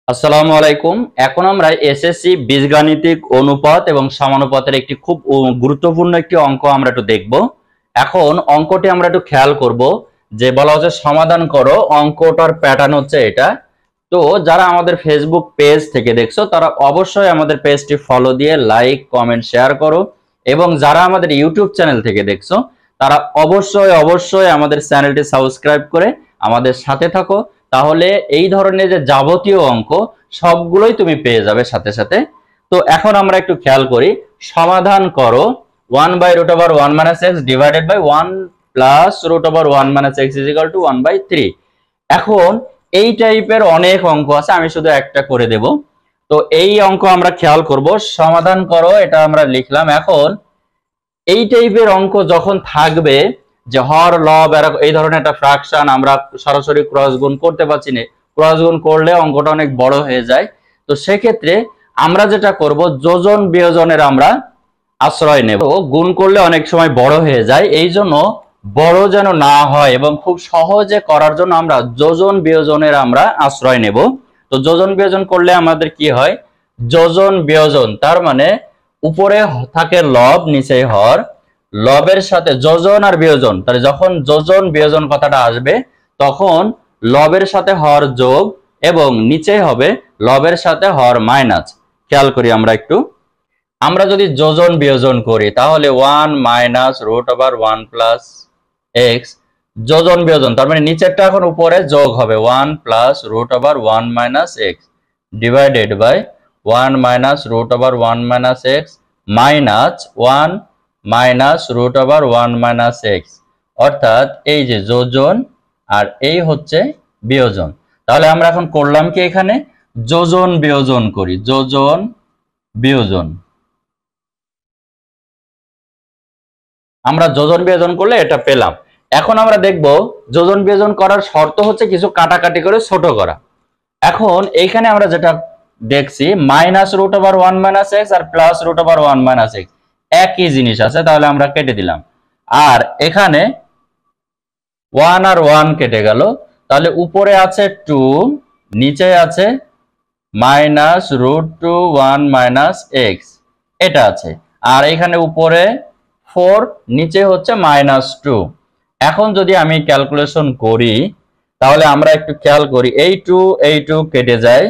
আসসালামু আলাইকুম। এখন আমরা এসএসসি বীজগাণিতিক অনুপাত এবং সমানুপাতের একটি খুব গুরুত্বপূর্ণ একটি অঙ্ক আমরা একটু দেখব। এখন অঙ্কটি আমরা একটু খেয়াল করব যে বলা হচ্ছে সমাধান করো, অঙ্কটার প্যাটার্ন হচ্ছে এটা। তো যারা আমাদের ফেসবুক পেজ থেকে দেখছো তারা অবশ্যই আমাদের পেজটি ফলো দিয়ে লাইক কমেন্ট শেয়ার করো, এবং যারা আমাদের ইউটিউব চ্যানেল থেকে দেখছো তারা অবশ্যই আমাদের চ্যানেলটি সাবস্ক্রাইব করে আমাদের সাথে থাকো। তাহলে এই ধরনের যে যাবতীয় অঙ্ক সবগুলোই তুমি পেয়ে যাবে সাথে সাথে। তো এখন আমরা একটু খেয়াল করি, সমাধান করো 1/√1 - x divided by 1 plus √1 - x is equal to 1/3। এখন এই টাইপের অনেক অঙ্ক আছে, আমি শুধু একটা করে দেব। তো এই অঙ্ক আমরা খেয়াল করব, সমাধান করো এটা আমরা লিখলাম। এখন এই টাইপের অঙ্ক যখন থাকবে যে হর লব এই ধরনের একটা ফ্র্যাকশন আমরা সরাসরি ক্রস গুণ করতে পারছি না, ক্রস গুণ করলে অঙ্কটা অনেক বড় হয়ে যায়। তো সেক্ষেত্রে আমরা যেটা করব, যোজন বিয়োজনের আমরা আশ্রয় নেব। গুণ করলে অনেক সময় বড় হয়ে যায়, এই জন্য বড় যেন না হয় এবং খুব সহজে করার জন্য আমরা যোজন বিয়োজনের আমরা আশ্রয় নেব। তো যোজন বিয়োজন করলে আমাদের কি হয়, যোজন বিয়োজন তার মানে উপরে থাকে লব নিচে হর, লবের সাথে যোজন আর বিয়োজন, তাহলে যখন যোজন বিয়োজন কথাটা আসবে তখন লবের সাথে হর যোগ এবং নিচে হবে লবের সাথে হর মাইনাস। খেয়াল করি আমরা একটু, আমরা যদি যোজন বিয়োজন করি তাহলে 1 - √1 + x যোজন বিয়োজন, তার মানে নিচেরটা এখন উপরে যোগ হবে 1 + √1 - x divided by 1 - √1 - x minus 1 - √1 - x, অর্থাৎ এই যে যোজন আর এই হচ্ছে বিয়োজন। তাহলে আমরা এখন করলাম কি, এখানে যোজন বিয়োজন করি, যোজন বিয়োজন। আমরা যোজন বিয়োজন করলে এটা পেলাম। এখন আমরা দেখব যোজন বিয়োজন করার শর্ত হচ্ছে কিছু কাটাকাটি করে ছোট করা। এখন এইখানে আমরা যেটা দেখছি -√1 - x আর +√1 - x একই জিনিস আছে, তাহলে আমরা কেটে দিলাম। আর এখানে 1 আর 1 কেটে গেল, তাহলে উপরে আছে 2, নিচে আছে -√1 - x এটা আছে, আর এখানে উপরে 4, নিচে হচ্ছে -2। এখন যদি আমি ক্যালকুলেশন করি তাহলে আমরা একটু খেয়াল করি, এই 2 কেটে যায়,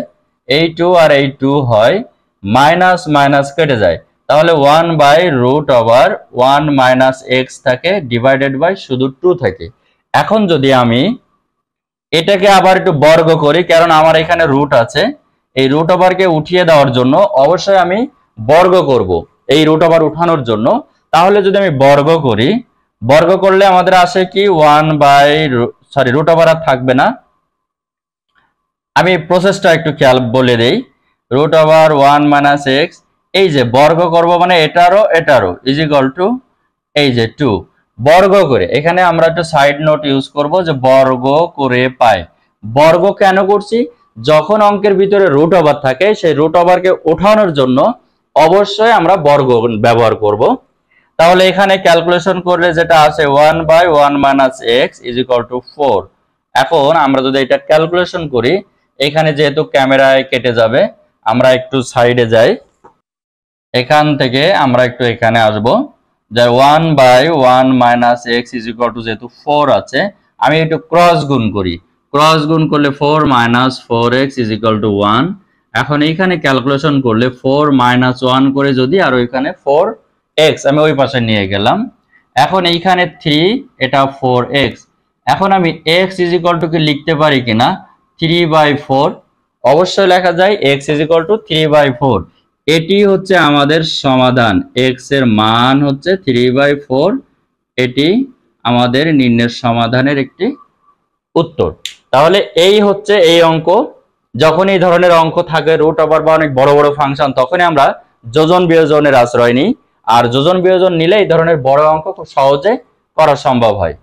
এই 2 আর এই 2 হয় মাইনাস মাইনাস কেটে যায়, তাহলে 1/√1 - x থাকে ডিভাইডেড বাই শুধু 2 থাকে। এখন যদি আমি এটাকে আবার একটু বর্গ করি, কারণ আমার এখানে রুট আছে, এই √ কে উঠিয়ে দেওয়ার জন্য অবশ্যই আমি বর্গ করব এই √ উঠানোর জন্য। তাহলে যদি আমি বর্গ করি, বর্গ করলে আমাদের আসে কি √ আর থাকবে না। আমি প্রসেসটা একটু খেয়াল বলে দেই, √1 - x এই যে বর্গ করব মানে এটারও ইজ ইকুয়াল টু এই যে 2 বর্গ করে। এখানে আমরা একটা সাইড নোট ইউজ করব যে বর্গ করে পাই। বর্গ কেন করছি, যখন অঙ্কের ভিতরে √ থাকে সেই √ কে ওঠানোর জন্য অবশ্যই আমরা বর্গ ব্যবহার করব। তাহলে এখানে ক্যালকুলেশন করলে যেটা আছে 1/1 - x ইজ ইকুয়াল টু 4। এখন আমরা যদি এটা ক্যালকুলেশন করি, এখানে যেহেতু ক্যামেরায় কেটে যাবে আমরা একটু সাইডে যাই, এখান থেকে আমরা একটু এখানে আসব, যে 1/1 - x ইজ ইকুয়াল টু যেহেতু 4 আছে, আমি একটু ক্রস গুণ করি, ক্রস গুণ করলে 4 - 4x ইজ ইকুয়াল টু 1। এখন এইখানে ক্যালকুলেশন করলে 4 - 1 করে যদি, আর ওইখানে 4x আমি ওই পাশে নিয়ে গেলাম। এখন এইখানে 3, এটা 4x। এখন আমি x ইজ ইকুয়াল টু কি লিখতে পারি কিনা, 3/4 অবশ্যই লেখা যায়, x ইজ ইকুয়াল টু 3/4। এটি হচ্ছে আমাদের সমাধান, x এর মান হচ্ছে 3/4। এটি আমাদের নির্ণয়ের সমাধানের একটি উত্তর। তাহলে এই হচ্ছে এই অঙ্ক। যখন এই ধরনের অঙ্ক থাকে √ বা অনেক বড় বড় ফাংশন, তখনই আমরা যোজন বিয়োজনের আশ্রয় নিই, আর যোজন বিয়োজন নিলে এই ধরনের বড় অঙ্ক খুব সহজে করা সম্ভব হয়।